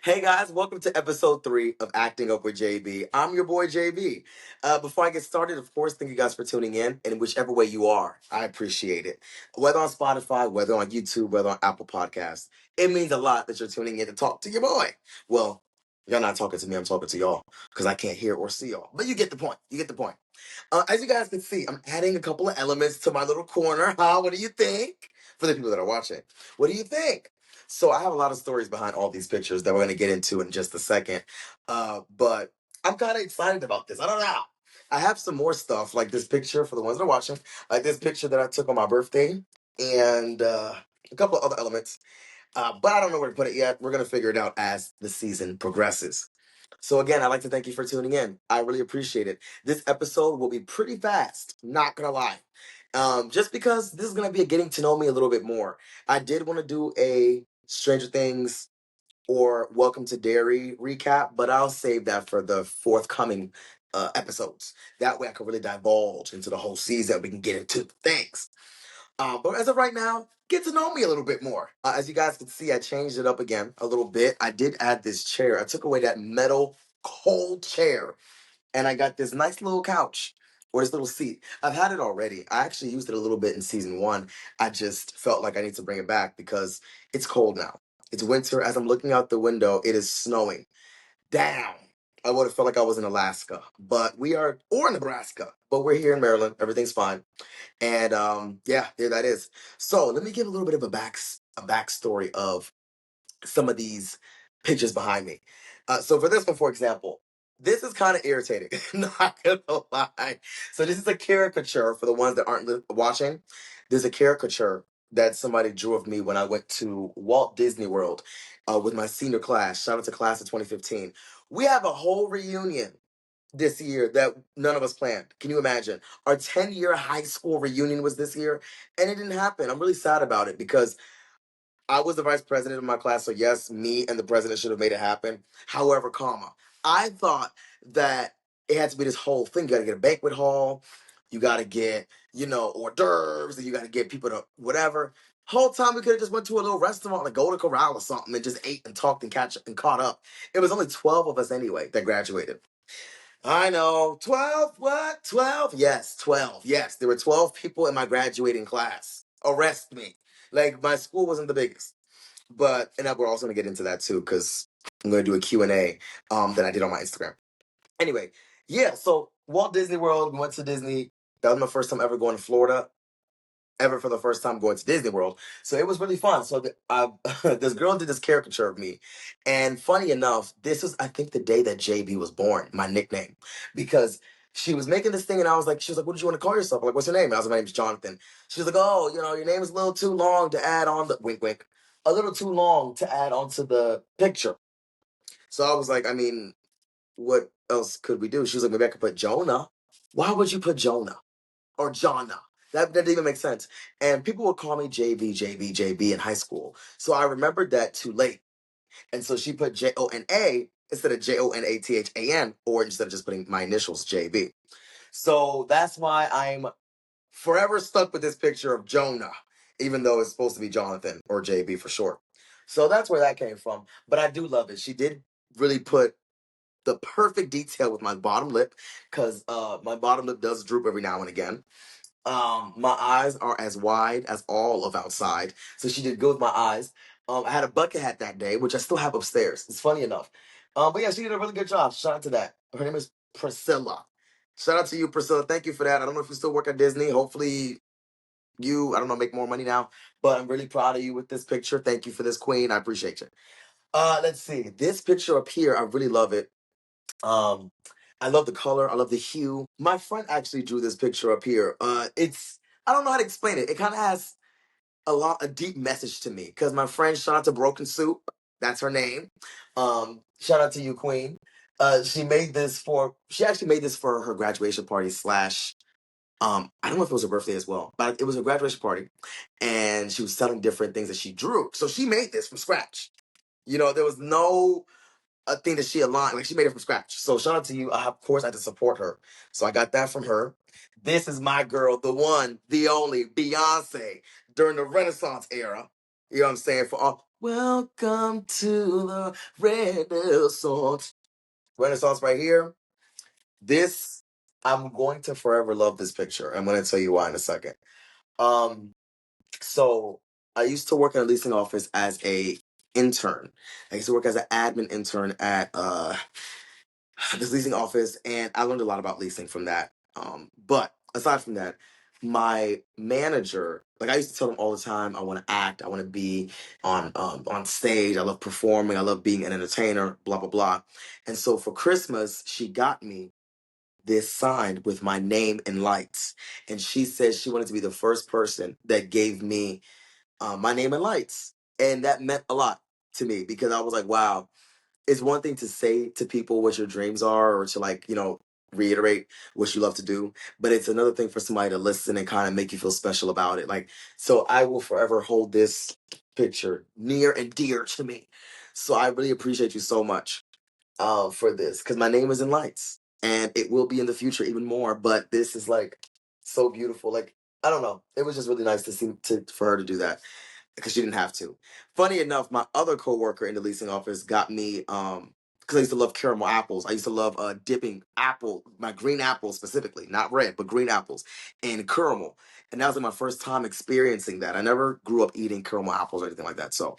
Hey guys, welcome to episode 3 of Acting Up with JB. I'm your boy JB. Before I get started, of course, thank you guys for tuning in whichever way you are. I appreciate it. Whether on Spotify, whether on YouTube, whether on Apple Podcasts, it means a lot that you're tuning in to talk to your boy. Well, you're not talking to me, I'm talking to y'all because I can't hear or see y'all. But you get the point. You get the point. As you guys can see, I'm adding a couple of elements to my little corner. Huh? What do you think? For the people that are watching, what do you think? So I have a lot of stories behind all these pictures that we're going to get into in just a second. But I'm kind of excited about this. I don't know. I have some more stuff like this picture for the ones that are watching, like this picture that I took on my birthday, and a couple of other elements. But I don't know where to put it yet. We're going to figure it out as the season progresses. So again, I'd like to thank you for tuning in. I really appreciate it. This episode will be pretty fast, not gonna lie. Just because this is gonna be a getting to know me a little bit more. I did want to do a Stranger Things or Welcome to Derry recap, but I'll save that for the forthcoming episodes. That way I can really divulge into the whole season. We can get into things. But as of right now, get to know me a little bit more. As you guys can see, I changed it up again a little bit. I did add this chair. I took away that metal cold chair and I got this nice little couch or this little seat. I've had it already. I actually used it a little bit in season 1. I just felt like I need to bring it back because it's cold now. It's winter. As I'm looking out the window, it is snowing. Damn. I would have felt like I was in Alaska, or Nebraska, but we're here in Maryland. Everything's fine. And yeah, there that is. So let me give a little bit of a backstory of some of these pictures behind me. So for this one, for example, this is kind of irritating. Not gonna lie. So this is a caricature for the ones that aren't watching. There's a caricature that somebody drew of me when I went to Walt Disney World with my senior class. Shout out to class of 2015. We have a whole reunion this year that none of us planned. Can you imagine? Our 10-year high school reunion was this year, and it didn't happen. I'm really sad about it because I was the vice president of my class, so yes, me and the president should have made it happen. However, I thought that it had to be this whole thing. You got to get a banquet hall, you got to get, hors d'oeuvres, and you got to get people to whatever. Whole time we could have just went to a little restaurant like Golden Corral or something and just ate and talked and caught up. It was only 12 of us anyway that graduated. I know. 12? What? 12? Yes, 12. Yes, there were 12 people in my graduating class. Arrest me. Like, my school wasn't the biggest. And we're also going to get into that too, because I'm going to do a Q&A that I did on my Instagram. Anyway, yeah, so Walt Disney World, we went to Disney. That was my first time ever going to Florida, ever for the first time going to Disney World. So it was really fun. So this girl did this caricature of me. And funny enough, this was, I think, the day that JB was born, my nickname. Because she was making this thing and she was like, what did you want to call yourself? I'm like, what's your name? And I was like, my name's Jonathan. She was like, oh, your name is a little too long to add on the, wink, wink, a little too long to add onto the picture. So I was like, I mean, what else could we do? She was like, maybe I could put Jonah. Why would you put Jonah? Or Jonna? That didn't even make sense. And people would call me JB, JB, JB in high school. So I remembered that too late. And so she put Jona instead of Jonathan, or instead of just putting my initials, JB. So that's why I'm forever stuck with this picture of Jonah, even though it's supposed to be Jonathan or JB for short. So that's where that came from. But I do love it. She did really put the perfect detail with my bottom lip, because my bottom lip does droop every now and again. My eyes are as wide as all of outside, so she did good with my eyes. I had a bucket hat that day, which I still have upstairs. It's funny enough. But yeah, she did a really good job. Shout out to that. Her name is Priscilla. Shout out to you, Priscilla. Thank you for that. I don't know if you still work at Disney. Hopefully I don't know, make more money now. But I'm really proud of you with this picture. Thank you for this, queen. I appreciate you. Let's see. This picture up here, I really love it. Um, I love the color. I love the hue. My friend actually drew this picture up here. I don't know how to explain it. It kind of has a deep message to me because my friend, shout out to Broken Soup. That's her name. Shout out to you, Queen. She actually made this for her graduation party slash, I don't know if it was her birthday as well, but it was a graduation party and she was selling different things that she drew. So she made this from scratch. There was no a thing that she aligned, like she made it from scratch. So shout out to you. Of course, I had to support her. So I got that from her. This is my girl, the one, the only, Beyonce, during the Renaissance era. You know what I'm saying? Welcome to the Renaissance. Renaissance right here. This, I'm going to forever love this picture. I'm going to tell you why in a second. Um, so I used to work in a leasing office as a intern. I used to work as an admin intern at this leasing office, and I learned a lot about leasing from that. But aside from that, my manager, like I used to tell him all the time, I want to act, I want to be on stage, I love performing, I love being an entertainer, blah blah blah. And so for Christmas, she got me this sign with my name in lights, and she said she wanted to be the first person that gave me my name in lights, and that meant a lot to me because I was like, wow, it's one thing to say to people what your dreams are or to like, reiterate what you love to do, but it's another thing for somebody to listen and kind of make you feel special about it. Like, so I will forever hold this picture near and dear to me. So I really appreciate you so much for this because my name is in lights and it will be in the future even more. But this is like so beautiful. Like, I don't know. It was just really nice to see for her to do that because she didn't have to. Funny enough, my other coworker in the leasing office got me because I used to love caramel apples. I used to love dipping my green apples specifically, not red, but green apples in caramel. And that was like my first time experiencing that. I never grew up eating caramel apples or anything like that. So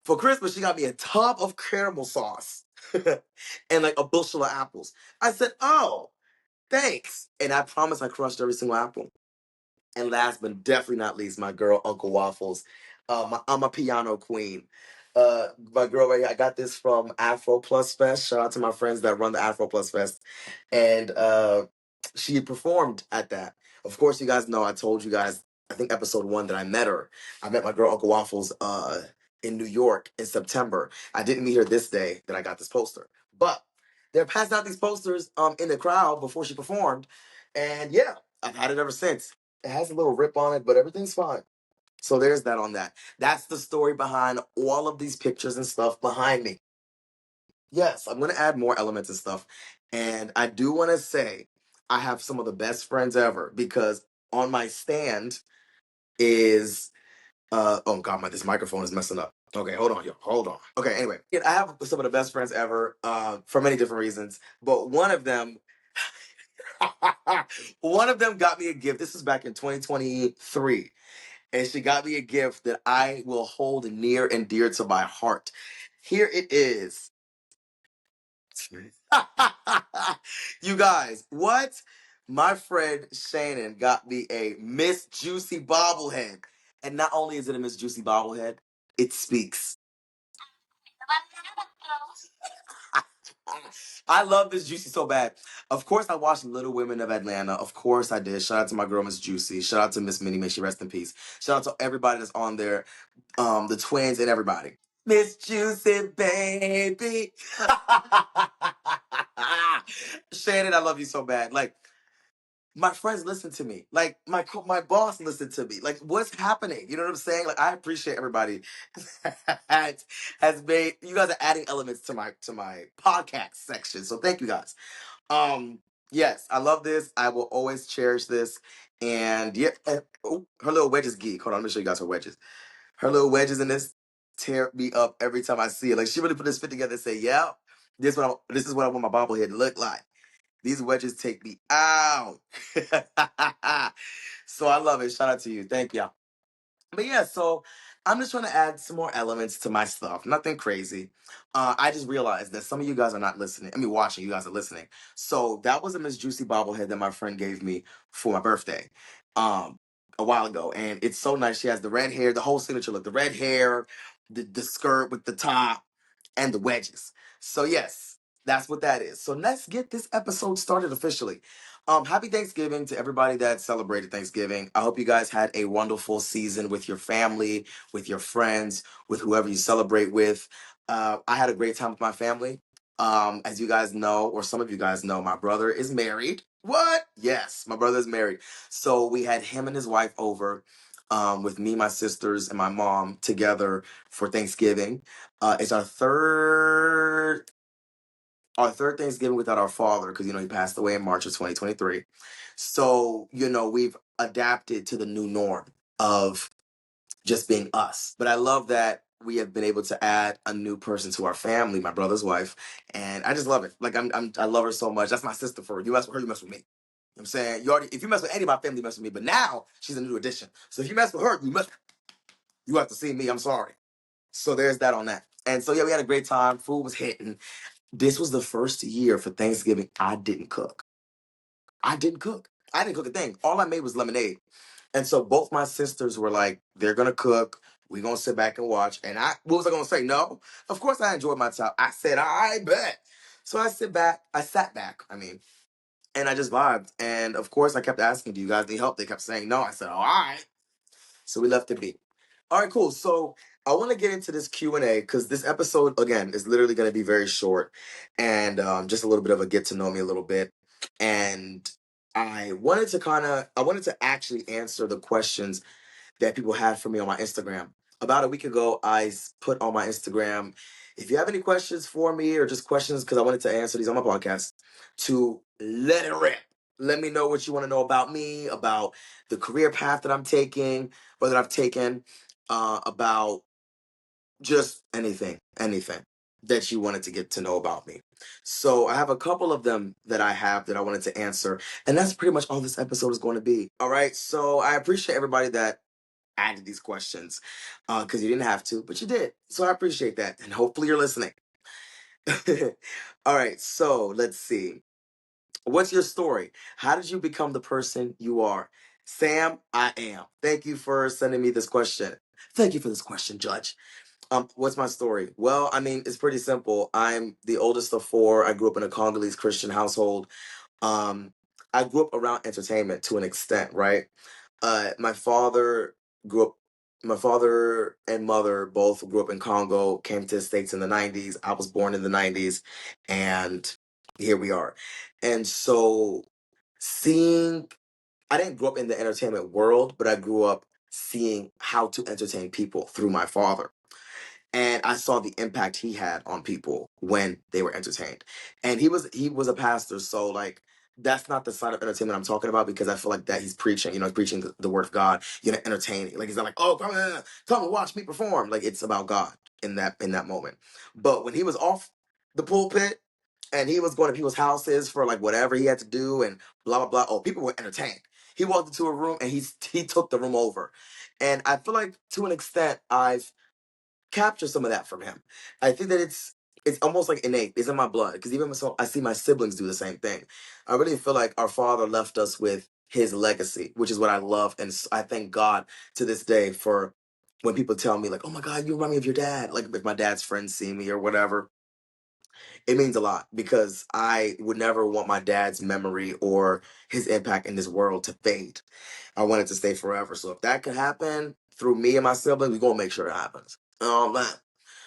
for Christmas, she got me a tub of caramel sauce and like a bushel of apples. I said, "Oh, thanks." And I promise I crushed every single apple. And last but definitely not least, my girl Uncle Waffles. I'm a piano queen. My girl right here, I got this from Afro Plus Fest. Shout out to my friends that run the Afro Plus Fest. And she performed at that. Of course, you guys know I told you guys, I think episode 1 that I met her. I met my girl Uncle Waffles in New York in September. I didn't meet her this day that I got this poster. But they're passing out these posters in the crowd before she performed. And yeah, I've had it ever since. It has a little rip on it, but everything's fine. So there's that on that. That's the story behind all of these pictures and stuff behind me. Yes, I'm gonna add more elements and stuff. And I do want to say I have some of the best friends ever because on my stand is oh god, this microphone is messing up. Okay, hold on, yo, hold on. Okay, anyway, yeah, I have some of the best friends ever for many different reasons, but one of them one of them got me a gift. This is back in 2023. And she got me a gift that I will hold near and dear to my heart. Here it is. You guys, what? My friend Shannon got me a Miss Juicy bobblehead. And not only is it a Miss Juicy bobblehead, it speaks. I love this Juicy so bad. Of course, I watched Little Women of Atlanta. Of course, I did. Shout out to my girl, Miss Juicy. Shout out to Miss Minnie. May she rest in peace. Shout out to everybody that's on there, the twins and everybody. Miss Juicy, baby. Shannon, I love you so bad. Like, my friends listen to me. Like my boss listened to me. Like what's happening? You know what I'm saying? Like I appreciate everybody that has made you guys are adding elements to my podcast section. So thank you guys. Um yes, I love this. I will always cherish this. And yeah, oh, her little wedges geek. Hold on, let me show you guys her wedges. Her little wedges in this tear me up every time I see it. Like she really put this fit together and say, yeah, this is what I want my bobblehead to look like. These wedges take me out. So I love it. Shout out to you. Thank you. But yeah, so I'm just trying to add some more elements to my stuff. Nothing crazy. I just realized that some of you guys are not listening. I mean, watching. You guys are listening. So that was a Miss Juicy bobblehead that my friend gave me for my birthday, um, a while ago, and it's so nice. She has the red hair, the whole signature look, the red hair, the skirt with the top, and the wedges. So yes, that's what that is. So let's get this episode started officially. Happy Thanksgiving to everybody that celebrated Thanksgiving. I hope you guys had a wonderful season with your family, with your friends, with whoever you celebrate with. I had a great time with my family. As you guys know, or some of you guys know, my brother is married. What? Yes, my brother is married. So we had him and his wife over with me, my sisters, and my mom together for Thanksgiving. It's our third Thanksgiving without our father because he passed away in March of 2023. So we've adapted to the new norm of just being us. But I love that we have been able to add a new person to our family, my brother's wife, and I just love it. Like I love her so much. That's my sister for her. You mess with her, you mess with me. You know what I'm saying? You already, if you mess with any of my family, you mess with me. But now she's a new addition. So if you mess with her, you have to see me. I'm sorry. So there's that on that. And so yeah, we had a great time. Food was hitting. This was the first year for Thanksgiving I didn't cook. I didn't cook. I didn't cook a thing. All I made was lemonade. And so both my sisters were like, they're gonna cook. We're gonna sit back and watch. And what was I gonna say? No. Of course I enjoyed my time. I said, I bet. So I sat back, and I just vibed. And of course I kept asking, do you guys need help? They kept saying no. I said, all right. So we left it be. All right, cool. So I want to get into this Q&A because this episode, again, is literally going to be very short and just a little bit of a get to know me a little bit. And I wanted to actually answer the questions that people had for me on my Instagram. About a week ago, put on my Instagram, if you have any questions for me or just questions, because I wanted to answer these on my podcast, to let it rip. Let me know what you want to know about me, about the career path that I'm taking, or that I've taken, about just anything that you wanted to get to know about me. So I have a couple of them that I wanted to answer, and that's pretty much all this episode is going to be. All right, so I appreciate everybody that added these questions because you didn't have to, but you did. So I appreciate that, and hopefully you're listening. All right, so let's see. What's your story? How did you become the person you are? Sam, I am. Thank you for sending me this question. Thank you for this question, Judge. What's my story? Well, it's pretty simple. I'm the oldest of four. I grew up in a Congolese Christian household. Um, I grew up around entertainment to an extent, right? My father grew up. My father and mother both grew up in Congo. Came to the States in the '90s. I was born in the '90s, and here we are. And so, seeing, I didn't grow up in the entertainment world, but I grew up seeing how to entertain people through my father, and I saw the impact he had on people when they were entertained. And he was a pastor, so like that's not the side of entertainment I'm talking about because I feel like that he's preaching, he's preaching the word of God, entertaining. Like he's not like, oh, come and watch me perform. Like it's about God in that moment. But when he was off the pulpit and he was going to people's houses for like whatever he had to do and blah blah blah, oh, people were entertained. He walked into a room and he took the room over. And I feel like to an extent I've capture some of that from him. I think that it's almost like innate. It's in my blood because even so, I see my siblings do the same thing. I really feel like our father left us with his legacy, which is what I love, and I thank God to this day for when people tell me like, "Oh my God, you remind me of your dad." Like if my dad's friends see me or whatever, it means a lot because I would never want my dad's memory or his impact in this world to fade. I want it to stay forever. So if that could happen through me and my siblings, we're gonna make sure it happens. Man.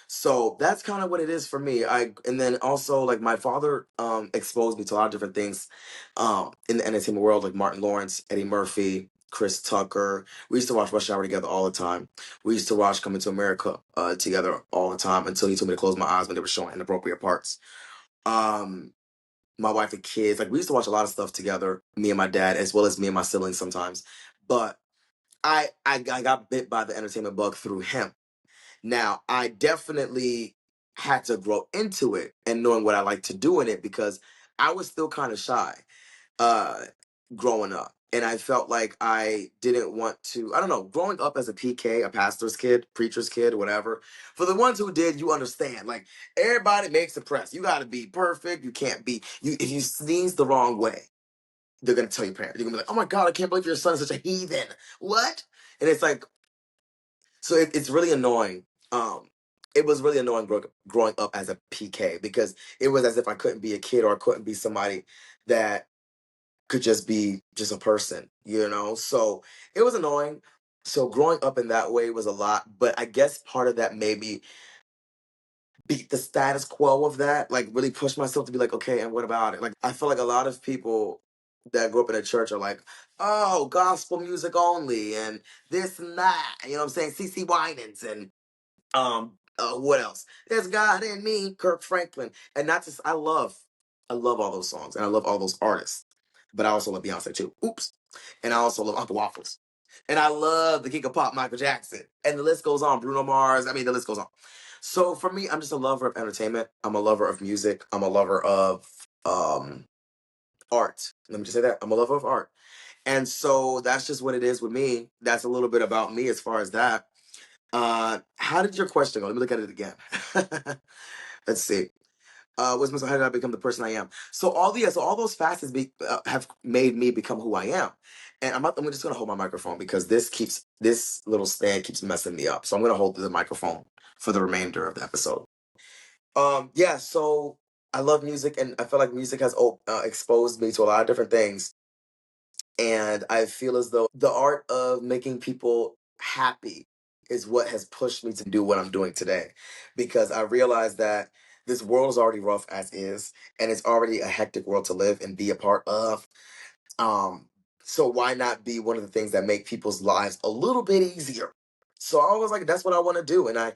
So that's kind of what it is for me. And then also like my father exposed me to a lot of different things in the entertainment world, like Martin Lawrence, Eddie Murphy, Chris Tucker. We used to watch Rush Hour together all the time. We used to watch Coming to America together all the time until he told me to close my eyes when they were showing inappropriate parts. Um, my wife and kids, like we used to watch a lot of stuff together, me and my dad, as well as me and my siblings sometimes. But I got bit by the entertainment bug through him. Now, I definitely had to grow into it and knowing what I like to do in it because I was still kind of shy uh, growing up. And I felt like I didn't want to, I don't know, growing up as a PK, a pastor's kid, preacher's kid, whatever. For the ones who did, you understand. Like, everybody makes a press. You got to be perfect. You can't be, if you sneeze the wrong way, they're going to tell your parents. You're going to be like, oh my God, I can't believe your son is such a heathen. What? And it's like, so it's really annoying. Um, it was really annoying growing up as a PK because it was as if I couldn't be a kid or I couldn't be somebody that could just be just a person. So it was annoying. So growing up in that way was a lot, but I guess part of that made me beat the status quo of that, like really push myself to be like, okay, and what about it? Like I feel like a lot of people that grew up in a church are like, oh, gospel music only and this and that. You know what I'm saying? CC Winans and what else? There's God in me, Kirk Franklin. And not just I love all those songs and I love all those artists. But I also love Beyonce too. Oops. And I also love Uncle Waffles. And I love the King of Pop, Michael Jackson. And the list goes on. Bruno Mars. I mean, the list goes on. So for me, I'm just a lover of entertainment. I'm a lover of music. I'm a lover of art. Let me just say that. I'm a lover of art. And so that's just what it is with me. That's a little bit about me as far as that. How did your question go? Let me look at it again. Let's see. How did I become the person I am? So all those facets have made me become who I am. And I'm just gonna hold my microphone because this little stand keeps messing me up. So I'm gonna hold the microphone for the remainder of the episode. Yeah. So I love music, and I feel like music has exposed me to a lot of different things. And I feel as though the art of making people happy is what has pushed me to do what I'm doing today. Because I realize that this world is already rough as is, and it's already a hectic world to live and be a part of. Um, so why not be one of the things that make people's lives a little bit easier? So I was like, that's what I want to do. And I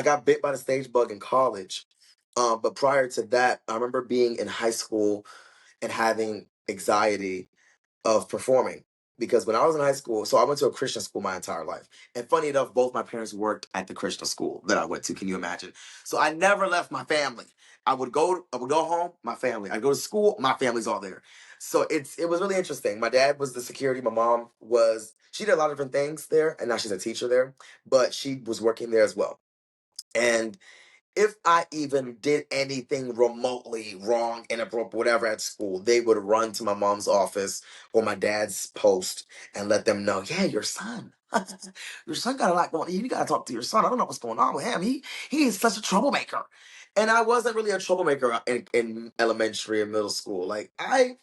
got bit by the stage bug in college. But prior to that, I remember being in high school and having anxiety of performing, because when I was in high school, so I went to a Christian school my entire life. And funny enough, both my parents worked at the Christian school that I went to. Can you imagine? So I never left my family. I would go home, my family. I'd go to school, my family's all there. So it was really interesting. My dad was the security, my mom was she did a lot of different things there, and now she's a teacher there, but she was working there as well. And if I even did anything remotely wrong, inappropriate, whatever at school, they would run to my mom's office or my dad's post and let them know, yeah, your son. Your son got a lot going on. You got to talk to your son. I don't know what's going on with him. He is such a troublemaker. And I wasn't really a troublemaker in elementary and middle school. Like I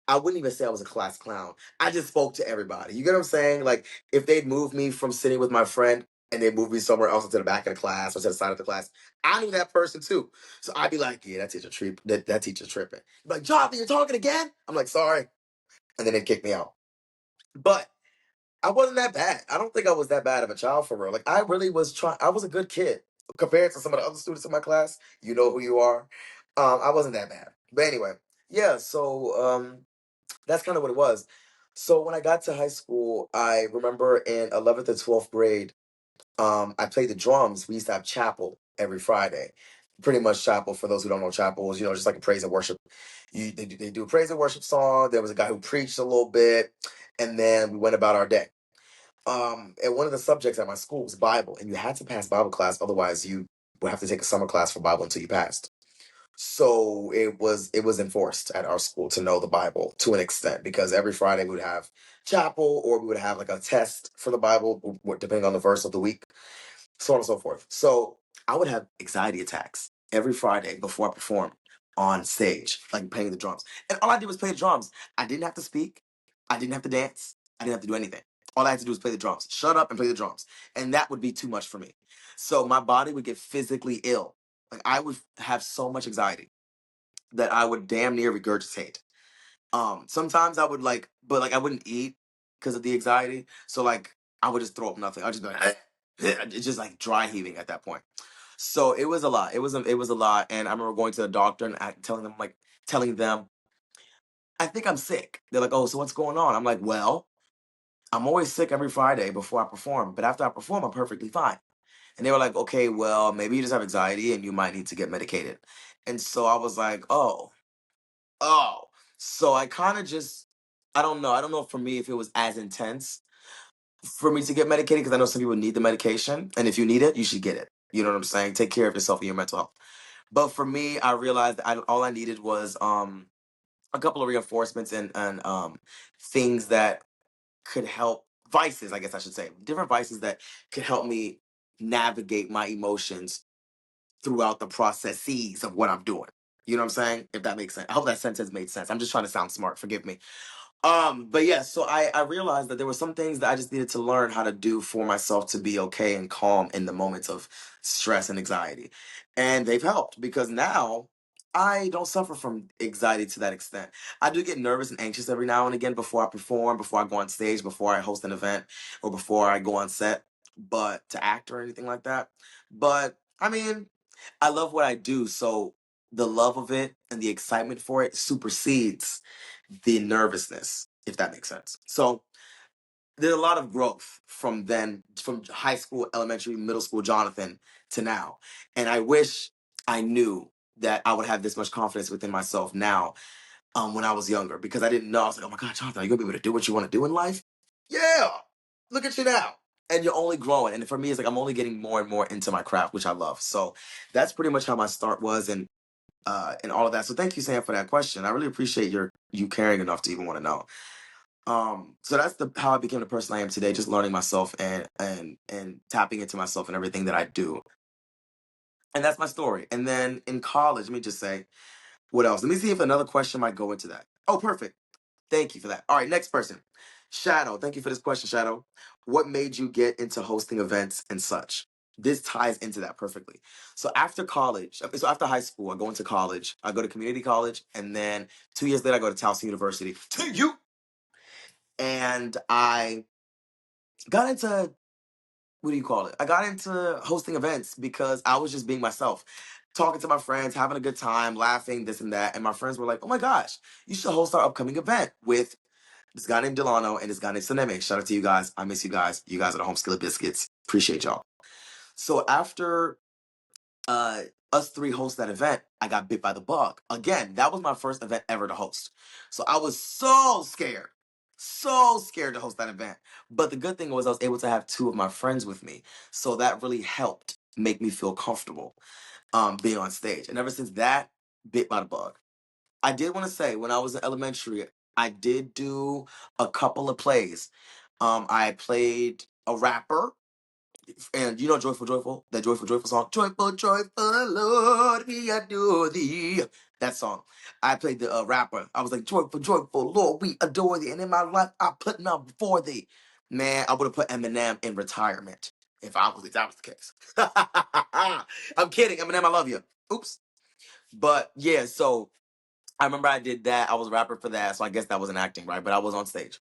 wouldn't even say I was a class clown. I just spoke to everybody. You get what I'm saying? Like if they'd move me from sitting with my friend and they moved me somewhere else into the back of the class or to the side of the class, I knew that person too. So I'd be like, yeah, that teacher tripping. Like, Jonathan, you're talking again? I'm like, sorry. And then they'd kick me out. But I wasn't that bad. I don't think I was that bad of a child for real. Like I really was trying. I was a good kid compared to some of the other students in my class. You know who you are. I wasn't that bad. But anyway, yeah. So that's kind of what it was. So when I got to high school, I remember in 11th and 12th grade, I played the drums. We used to have chapel every Friday. Pretty much chapel, for those who don't know, chapel is, just like a praise and worship. They do a praise and worship song. There was a guy who preached a little bit, and then we went about our day. And one of the subjects at my school was Bible, and you had to pass Bible class, otherwise you would have to take a summer class for Bible until you passed. So it was enforced at our school to know the Bible to an extent, because every Friday we would have chapel, or we would have like a test for the Bible, depending on the verse of the week, so on and so forth. So I would have anxiety attacks every Friday before I performed on stage, like playing the drums. And all I did was play the drums. I didn't have to speak. I didn't have to dance. I didn't have to do anything. All I had to do was play the drums. Shut up and play the drums. And that would be too much for me. So my body would get physically ill. Like I would have so much anxiety that I would damn near regurgitate. Sometimes I would but like I wouldn't eat because of the anxiety. So like I would just throw up nothing. I'd just be like, it's just like dry heaving at that point. So it was a lot. It was a lot. And I remember going to the doctor and telling them, I think I'm sick. They're like, oh, so what's going on? I'm like, well, I'm always sick every Friday before I perform, but after I perform, I'm perfectly fine. And they were like, okay, well, maybe you just have anxiety and you might need to get medicated. And so I was like, oh. So I kind of just, I don't know. I don't know for me if it was as intense for me to get medicated, because I know some people need the medication. And if you need it, you should get it. You know what I'm saying? Take care of yourself and your mental health. But for me, I realized that all I needed was a couple of reinforcements and things that could help, vices, I guess I should say, different vices that could help me navigate my emotions throughout the processes of what I'm doing. You know what I'm saying? If that makes sense. I hope that sentence made sense. I'm just trying to sound smart. Forgive me. But yeah, so I realized that there were some things that I just needed to learn how to do for myself to be okay and calm in the moments of stress and anxiety. And they've helped, because now I don't suffer from anxiety to that extent. I do get nervous and anxious every now and again before I perform, before I go on stage, before I host an event, or before I go on set, but to act or anything like that. But I mean, I love what I do, so the love of it and the excitement for it supersedes the nervousness, if that makes sense. So there's a lot of growth from then, from high school, elementary, middle school Jonathan to now. And I wish I knew that I would have this much confidence within myself now, when I was younger, because I didn't know. I was like, oh my God, Jonathan, are you gonna be able to do what you want to do in life? Yeah. Look at you now. And you're only growing. And for me, it's like I'm only getting more and more into my craft, which I love. So that's pretty much how my start was, and all of that. So thank you, Sam, for that question. I really appreciate you caring enough to even want to know. So that's the how I became the person I am today, just learning myself and tapping into myself and everything that I do. And that's my story. And then in college, let me just say, what else? Let me see if another question might go into that. Oh, perfect. Thank you for that. All right, next person. Shadow, thank you for this question, Shadow. What made you get into hosting events and such? This ties into that perfectly. So after college, so after high school, I go into college. I go to community college, and then 2 years later, I go to Towson University. To you. And I got into, what do you call it? I got into hosting events because I was just being myself, talking to my friends, having a good time, laughing, this and that. And my friends were like, "Oh my gosh, you should host our upcoming event with this guy named Delano and this guy named Saneme." Shout out to you guys. I miss you guys. You guys are the home skillet biscuits. Appreciate y'all. So after uh us three host that event, I got bit by the bug. Again, that was my first event ever to host. So I was so scared to host that event. But the good thing was I was able to have two of my friends with me. So that really helped make me feel comfortable being on stage. And ever since that, bit by the bug. I did want to say, when I was in elementary, I did do a couple of plays. I played a rapper, and you know Joyful Joyful, that Joyful Joyful song, Joyful Joyful Lord, we adore thee. That song. I played the rapper. I was like, Joyful Joyful Lord, we adore thee. And in my life, I put none before thee. Man, I would have put Eminem in retirement if that was the case. I'm kidding, Eminem, I love you. Oops. But yeah, so I remember I did that. I was a rapper for that, so I guess that wasn't acting, right? But I was on stage.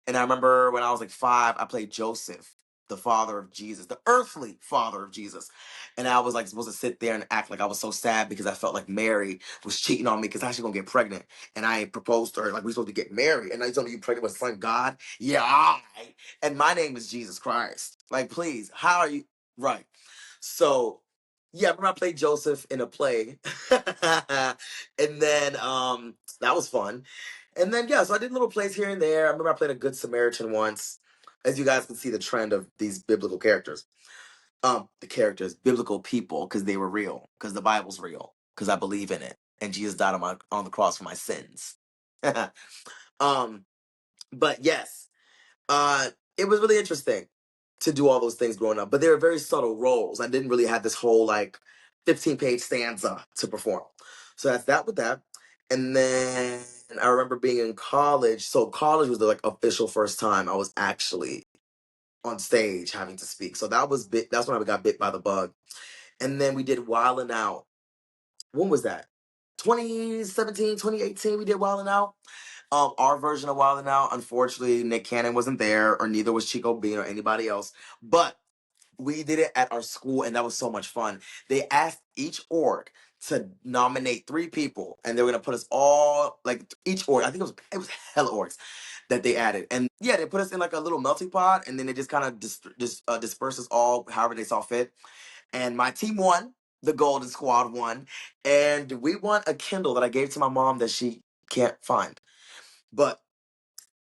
And I remember when I was like 5, I played Joseph, the father of Jesus, the earthly father of Jesus. And I was like supposed to sit there and act like I was so sad because I felt like Mary was cheating on me because I was gonna get pregnant. And I proposed to her, like we supposed to get married. And I told me, you pregnant with son God? Yeah, I. And my name is Jesus Christ. Like, please, how are you? Right. So yeah, I remember I played Joseph in a play. And then that was fun. And then yeah, so I did little plays here and there. I remember I played a Good Samaritan once. As you guys can see, the trend of these biblical characters. The characters, biblical people, because they were real, because the Bible's real, because I believe in it, and Jesus died on the cross for my sins. um, but yes, it was really interesting to do all those things growing up, but they were very subtle roles. I didn't really have this whole like 15-page stanza to perform. So that's that with that. And then I remember being in college. So college was the like official first time I was actually on stage having to speak. So that was bit. That's when I got bit by the bug. And then we did Wildin' Out. When was that? 2017, 2018. We did Wildin' Out. Our version of Wildin' Out, unfortunately, Nick Cannon wasn't there, or neither was Chico Bean or anybody else. But we did it at our school, and that was so much fun. They asked each org to nominate 3 people, and they were gonna put us all like each org. I think it was hella orgs that they added, and yeah, they put us in like a little melting pot, and then they just kind of dispersed us all however they saw fit. And my team won. The Golden Squad won, and we won a Kindle that I gave to my mom that she can't find. But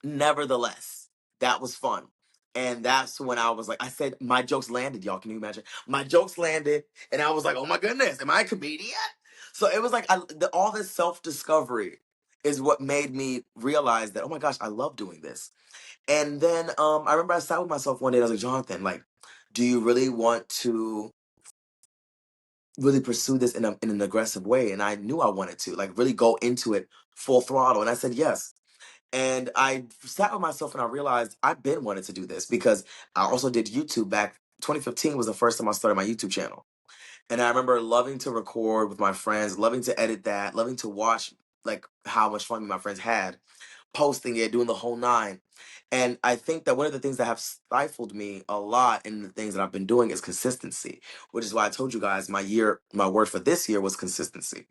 nevertheless, that was fun. And that's when I was like, I said, my jokes landed, y'all. Can you imagine? My jokes landed, and I was like, oh my goodness, am I a comedian? So it was like all this self discovery is what made me realize that, oh my gosh, I love doing this. And then I remember I sat with myself one day and I was like, Jonathan, like, do you really want to really pursue this in an aggressive way? And I knew I wanted to, like, really go into it full throttle. And I said, yes. And I sat with myself and I realized I've been wanting to do this because I also did YouTube back. 2015 was the first time I started my YouTube channel. And I remember loving to record with my friends, loving to edit that, loving to watch like how much fun my friends had, posting it, doing the whole nine. And I think that one of the things that have stifled me a lot in the things that I've been doing is consistency, which is why I told you guys my word for this year was consistency.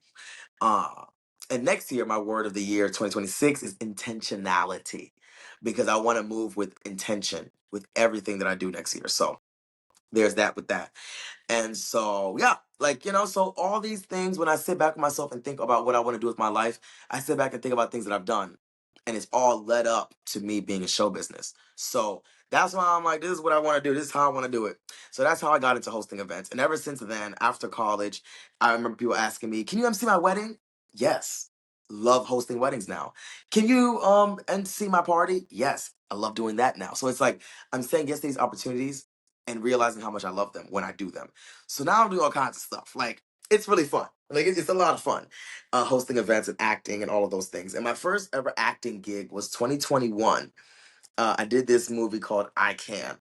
Uh, and next year, my word of the year, 2026, is intentionality. because I want to move with intention with everything that I do next year. So there's that with that. And so, yeah, like, so all these things, when I sit back with myself and think about what I want to do with my life, I sit back and think about things that I've done. And it's all led up to me being in show business. So that's why I'm like, this is what I want to do. This is how I want to do it. So that's how I got into hosting events. And ever since then, after college, I remember people asking me, can you MC my wedding? Yes. Love hosting weddings now. Can you MC my party? Yes. I love doing that now. So it's like I'm saying yes to these opportunities and realizing how much I love them when I do them. So now I'm doing all kinds of stuff. Like, it's really fun. Like, it's a lot of fun, hosting events and acting and all of those things. And my first ever acting gig was 2021. I did this movie called I Can.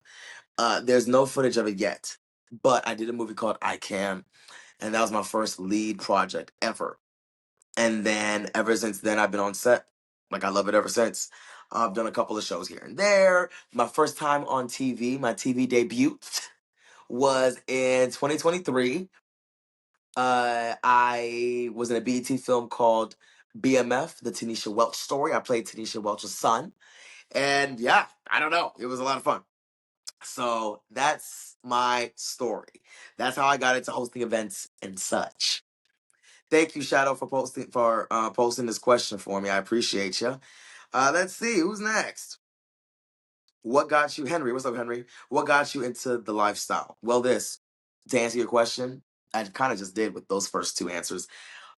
There's no footage of it yet, but I did a movie called I Can, and that was my first lead project ever. And then ever since then, I've been on set. Like, I love it ever since. I've done a couple of shows here and there. My first time on TV, my TV debut was in 2023. I was in a BET film called BMF, the Tanisha Welch story. I played Tanisha Welch's son. And yeah, I don't know. It was a lot of fun. So that's my story. That's how I got into hosting events and such. Thank you, Shadow, for posting this question for me. I appreciate you. Let's see who's next. What got you, Henry? What's up, Henry? What got you into the lifestyle? Well, to answer your question, I kind of just did with those first two answers.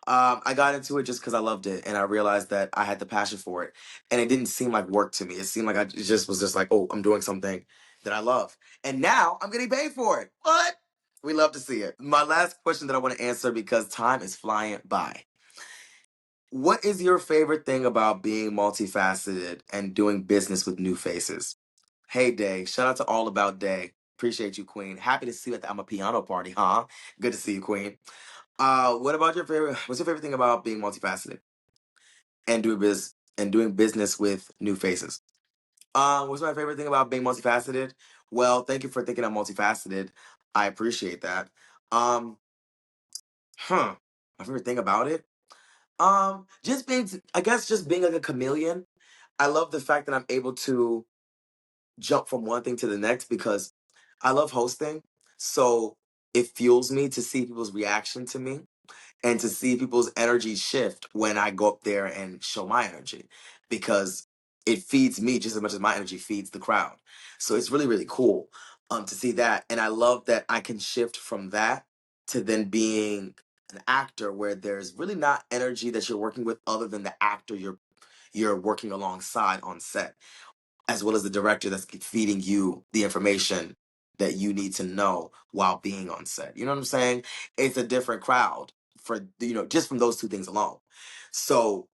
I got into it just because I loved it, and I realized that I had the passion for it, and it didn't seem like work to me. It seemed like it just was just like, oh, I'm doing something that I love, and now I'm getting paid for it. What? We love to see it. My last question that I want to answer, because time is flying by. What is your favorite thing about being multifaceted and doing business with new faces? Hey, Day. Shout out to All About Day. Appreciate you, Queen. Happy to see you at the I'm a Piano party, huh? Good to see you, Queen. What about your favorite? What's your favorite thing about being multifaceted and doing business with new faces? What's my favorite thing about being multifaceted? Well, thank you for thinking I'm multifaceted. I appreciate that. Um, my favorite thing about it, just being, I guess, just being like a chameleon. I love the fact that I'm able to jump from one thing to the next because I love hosting. So it fuels me to see people's reaction to me and to see people's energy shift when I go up there and show my energy, because it feeds me just as much as my energy feeds the crowd. So it's really, really cool to see that. And I love that I can shift from that to then being an actor where there's really not energy that you're working with other than the actor you're working alongside on set, as well as the director that's feeding you the information that you need to know while being on set. You know what I'm saying? It's a different crowd for, just from those two things alone. So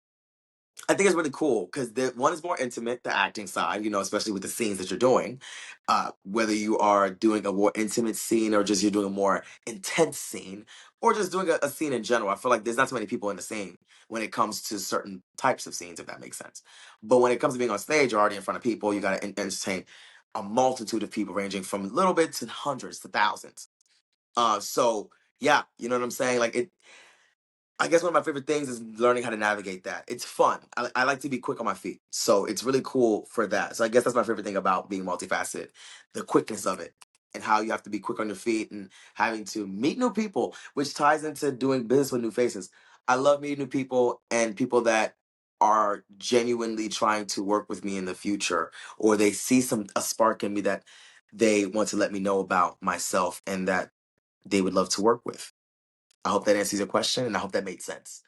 I think it's really cool because the one is more intimate, the acting side, especially with the scenes that you're doing. Whether you are doing a more intimate scene or just you're doing a more intense scene or just doing a scene in general. I feel like there's not so many people in the scene when it comes to certain types of scenes, if that makes sense. But when it comes to being on stage, you're already in front of people. You got to entertain a multitude of people ranging from little bit to hundreds to thousands. So yeah, you know what I'm saying? Like I guess one of my favorite things is learning how to navigate that. It's fun. I like to be quick on my feet. So it's really cool for that. So I guess that's my favorite thing about being multifaceted, the quickness of it and how you have to be quick on your feet and having to meet new people, which ties into doing business with new faces. I love meeting new people and people that are genuinely trying to work with me in the future, or they see a spark in me that they want to let me know about myself and that they would love to work with. I hope that answers your question, and I hope that made sense.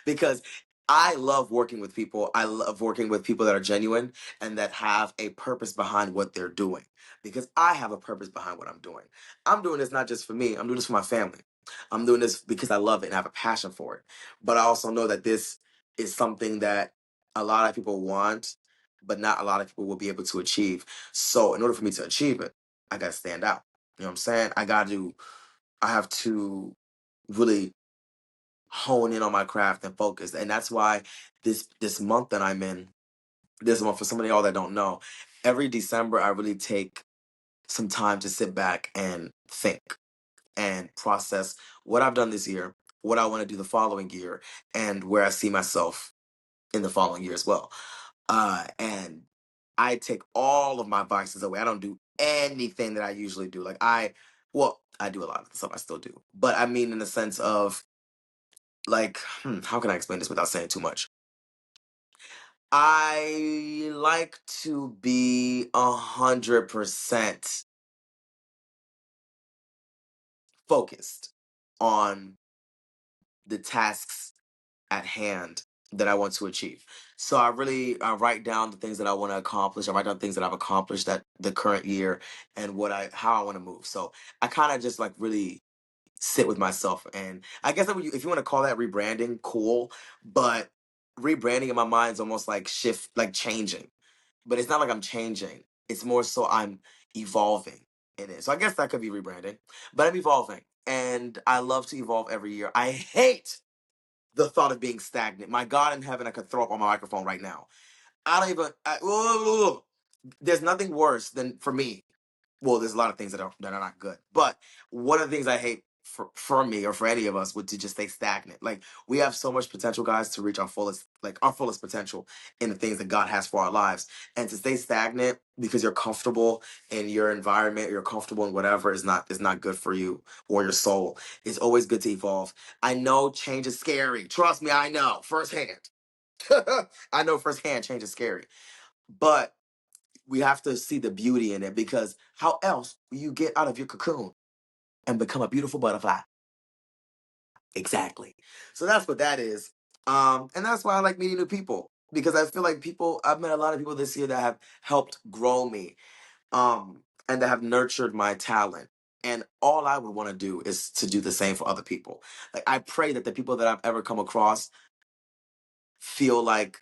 Because I love working with people. I love working with people that are genuine and that have a purpose behind what they're doing. Because I have a purpose behind what I'm doing. I'm doing this not just for me, I'm doing this for my family. I'm doing this because I love it and I have a passion for it. But I also know that this is something that a lot of people want, but not a lot of people will be able to achieve. So, in order for me to achieve it, I got to stand out. You know what I'm saying? I have to really hone in on my craft and focus. And that's why this month that I'm in, this month, for some of y'all that don't know, every December I really take some time to sit back and think and process what I've done this year, what I want to do the following year, and where I see myself in the following year as well. And I take all of my vices away. I don't do anything that I usually do. Like I do a lot of stuff I still do, but I mean in the sense of like, how can I explain this without saying too much? I like to be 100% focused on the tasks at hand that I want to achieve. So I write down the things that I want to accomplish. I write down things that I've accomplished that the current year and how I want to move. So I kind of just like really sit with myself, and I guess that if you want to call that rebranding, cool. But rebranding in my mind is almost like changing. But it's not like I'm changing. It's more so I'm evolving in it. So I guess that could be rebranding. But I'm evolving, and I love to evolve every year. I hate the thought of being stagnant. My God in heaven, I could throw up on my microphone right now. I don't even. There's nothing worse than for me. Well, there's a lot of things that are not good, but one of the things I hate for me or for any of us would to just stay stagnant. Like we have so much potential, guys, to reach our fullest potential in the things that God has for our lives, and to stay stagnant because you're comfortable in your environment, you're comfortable in whatever is not good for you or your soul. It's always good to evolve. I know change is scary. Trust me, I know firsthand. I know firsthand change is scary, but we have to see the beauty in it, because how else will you get out of your cocoon and become a beautiful butterfly? Exactly. So that's what that is. And that's why I like meeting new people, because I feel like I've met a lot of people this year that have helped grow me, and that have nurtured my talent. And all I would want to do is to do the same for other people. Like I pray that the people that I've ever come across feel like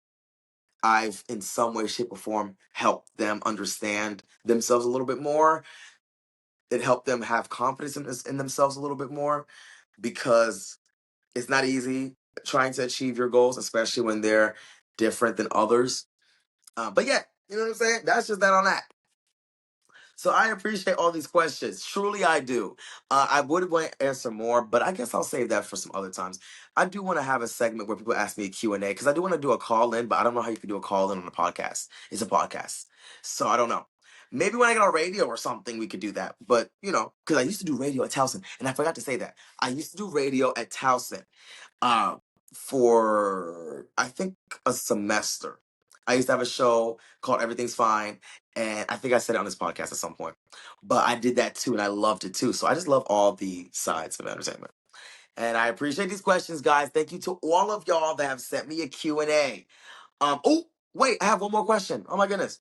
I've in some way, shape, or form helped them understand themselves a little bit more. It helped them have confidence in themselves a little bit more, because it's not easy trying to achieve your goals, especially when they're different than others. But yeah, you know what I'm saying? That's just that on that. So I appreciate all these questions. Truly, I do. I would want to answer more, but I guess I'll save that for some other times. I do want to have a segment where people ask me a Q and A, because I do want to do a call in, but I don't know how you can do a call in on a podcast. It's a podcast. So I don't know. Maybe when I get on radio or something, we could do that. But, because I used to do radio at Towson, and I forgot to say that. I used to do radio at Towson uh, for, I think, a semester. I used to have a show called Everything's Fine, and I think I said it on this podcast at some point. But I did that too, and I loved it too. So I just love all the sides of entertainment. And I appreciate these questions, guys. Thank you to all of y'all that have sent me a Q&A. Oh, wait, I have one more question. Oh my goodness.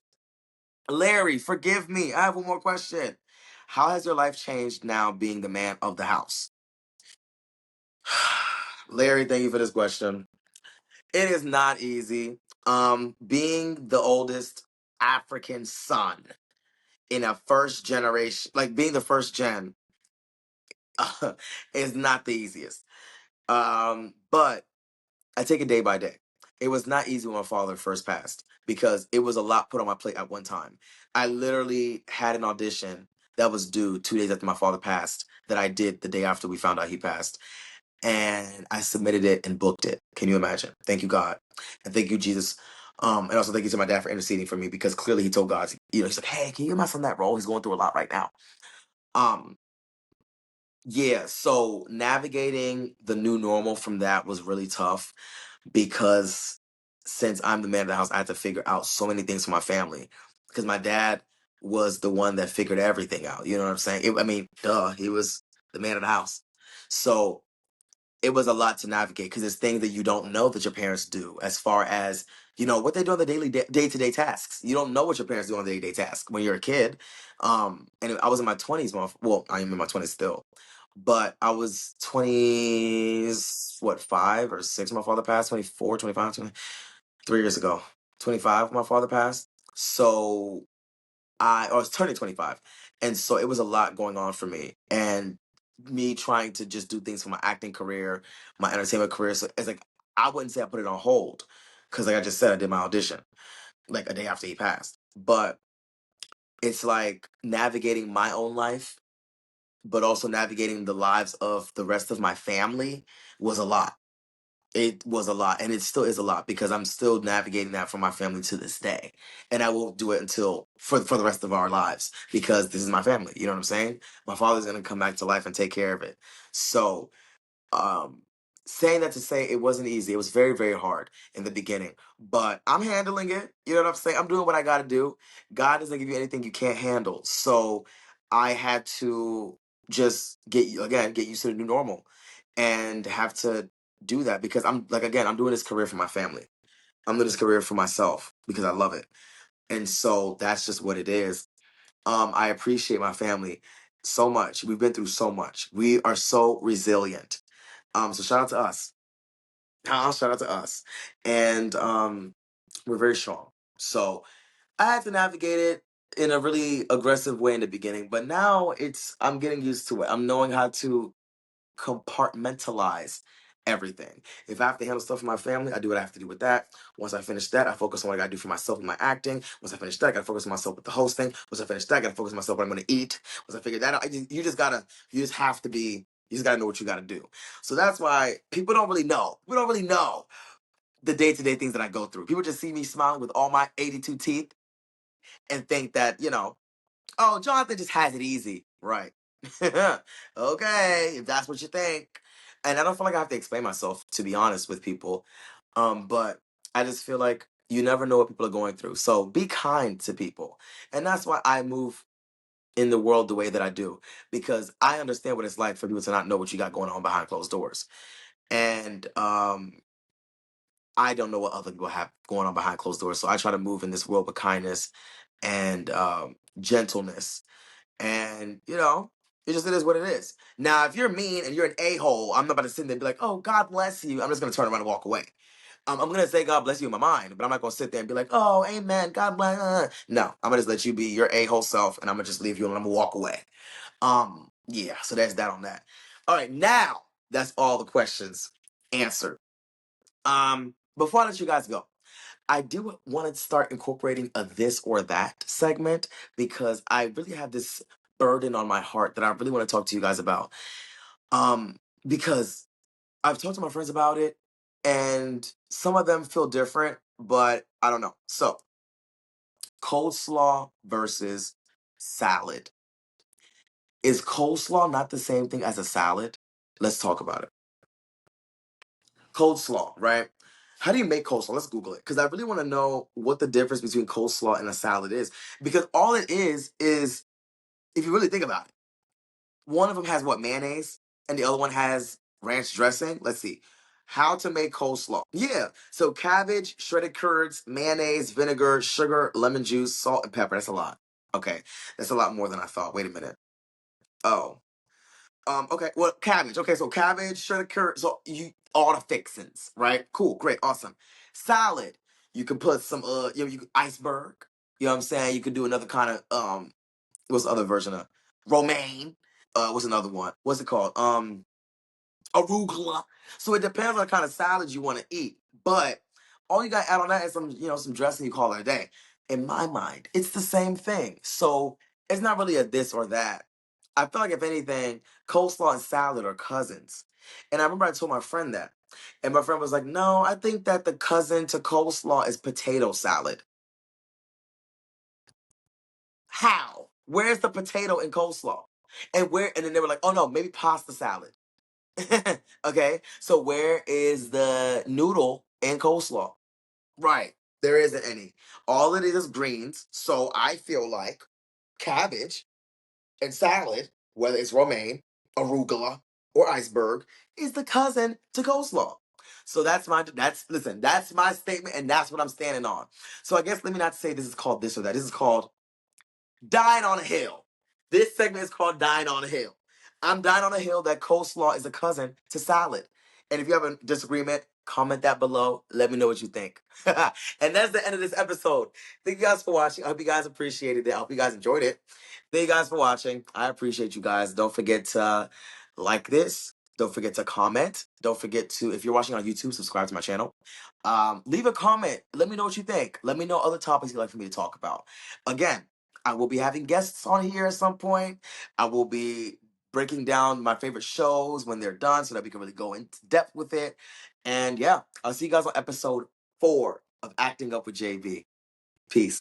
Larry, forgive me. I have one more question. How has your life changed now being the man of the house? Larry, thank you for this question. It is not easy. Being the oldest African son in a first generation, like being the first gen, is not the easiest. But I take it day by day. It was not easy when my father first passed, because it was a lot put on my plate at one time. I literally had an audition that was due 2 days after my father passed, that I did the day after we found out he passed. And I submitted it and booked it. Can you imagine? Thank you, God. And thank you, Jesus. And also thank you to my dad for interceding for me, because clearly he told God, he's like, hey, can you give my son that role? He's going through a lot right now. Um, yeah, so navigating the new normal from that was really tough, because since I'm the man of the house, I had to figure out so many things for my family, because my dad was the one that figured everything out. You know what I'm saying? I mean, duh, he was the man of the house. So it was a lot to navigate, because there's things that you don't know that your parents do, as far as what they do on the daily day-to-day tasks. You don't know what your parents do on the day-to-day tasks when you're a kid. And I was in my 20s. Well, I am in my 20s still, but I was 20s, what, 5 or 6 when my father passed. 24, 25, 3 years ago. 25 when my father passed. So I was turning 25. And so it was a lot going on for me. And me trying to just do things for my acting career, my entertainment career. So it's like, I wouldn't say I put it on hold, because like I just said, I did my audition like a day after he passed. But it's like navigating my own life, but also navigating the lives of the rest of my family was a lot. It was a lot, and it still is a lot because I'm still navigating that for my family to this day, and I will do it until for the rest of our lives because this is my family. You know what I'm saying? My father's gonna come back to life and take care of it. So um saying that to say it wasn't easy. It was very, very hard in the beginning, but I'm handling it. You know what I'm saying? I'm doing what I got to do. God doesn't give you anything you can't handle. So I had to just get used to the new normal and have to do that because I'm like, again, I'm doing this career for my family. I'm doing this career for myself because I love it. And so that's just what it is. I appreciate my family so much. We've been through so much. We are so resilient. So shout out to us. Shout out to us. And we're very strong. So I had to navigate it in a really aggressive way in the beginning, but now I'm getting used to it. I'm knowing how to compartmentalize everything. If I have to handle stuff for my family, I do what I have to do with that. Once I finish that, I focus on what I gotta do for myself with my acting. Once I finish that, I gotta focus on myself with the hosting. Once I finish that, I gotta focus on myself what I'm gonna eat. Once I figure that out, you just have to be, you just gotta know what you gotta do. So that's why people don't really know. We don't really know the day-to-day things that I go through. People just see me smiling with all my 82 teeth and think that, oh, Jonathan just has it easy. Right. Okay, if that's what you think. And I don't feel like I have to explain myself, to be honest with people. But I just feel like you never know what people are going through. So be kind to people. And that's why I move in the world the way that I do. Because I understand what it's like for people to not know what you got going on behind closed doors. And I don't know what other people have going on behind closed doors. So I try to move in this world with kindness and gentleness. And, it is what it is. Now, if you're mean and you're an a-hole, I'm not about to sit there and be like, oh, God bless you. I'm just going to turn around and walk away. I'm going to say God bless you in my mind, but I'm not going to sit there and be like, oh, amen, God bless. No, I'm going to just let you be your a-hole self, and I'm going to just leave you and I'm going to walk away. Yeah, so that's that on that. All right, now that's all the questions answered. Before I let you guys go, I do want to start incorporating a this or that segment because I really have this burden on my heart that I really want to talk to you guys about. Because I've talked to my friends about it and some of them feel different, but I don't know. So, coleslaw versus salad. Is coleslaw not the same thing as a salad? Let's talk about it. Coleslaw, right? How do you make coleslaw? Let's Google it because I really want to know what the difference between coleslaw and a salad is. Because all it is, if you really think about it, one of them has what, mayonnaise, and the other one has ranch dressing. Let's see. How to make coleslaw. Yeah. So cabbage, shredded curds, mayonnaise, vinegar, sugar, lemon juice, salt, and pepper. That's a lot. Okay. That's a lot more than I thought. Wait a minute. Oh. Okay, well, cabbage. Okay, so cabbage, shredded curd, so you all the fixins, right? Cool, great, awesome. Salad. You can put some you could iceberg. You know what I'm saying? You could do another kind of what's the other version of romaine? What's another one? What's it called? Arugula. So it depends on the kind of salad you want to eat. But all you got to add on that is some dressing, you call it a day. In my mind, it's the same thing. So it's not really a this or that. I feel like if anything, coleslaw and salad are cousins. And I remember I told my friend that. And my friend was like, no, I think that the cousin to coleslaw is potato salad. How? Where's the potato in coleslaw? And then they were like, oh no, maybe pasta salad. Okay, so where is the noodle in coleslaw? Right, there isn't any. All it is greens. So I feel like cabbage and salad, whether it's romaine, arugula, or iceberg, is the cousin to coleslaw. So that's my statement, and that's what I'm standing on. So I guess let me not say this is called this or that. This is called dying on a hill. This segment is called Dying on a Hill. I'm dying on a hill that coleslaw is a cousin to salad. And if you have a disagreement, comment that below. Let me know what you think. And that's the end of this episode. Thank you guys for watching. I hope you guys appreciated it. I hope you guys enjoyed it. Thank you guys for watching. I appreciate you guys. Don't forget to like this. Don't forget to comment. Don't forget to, if you're watching on YouTube, subscribe to my channel. Leave a comment. Let me know what you think. Let me know other topics you'd like for me to talk about. Again, I will be having guests on here at some point. I will be breaking down my favorite shows when they're done so that we can really go into depth with it. And yeah, I'll see you guys on episode 4 of Acting Up with JB. Peace.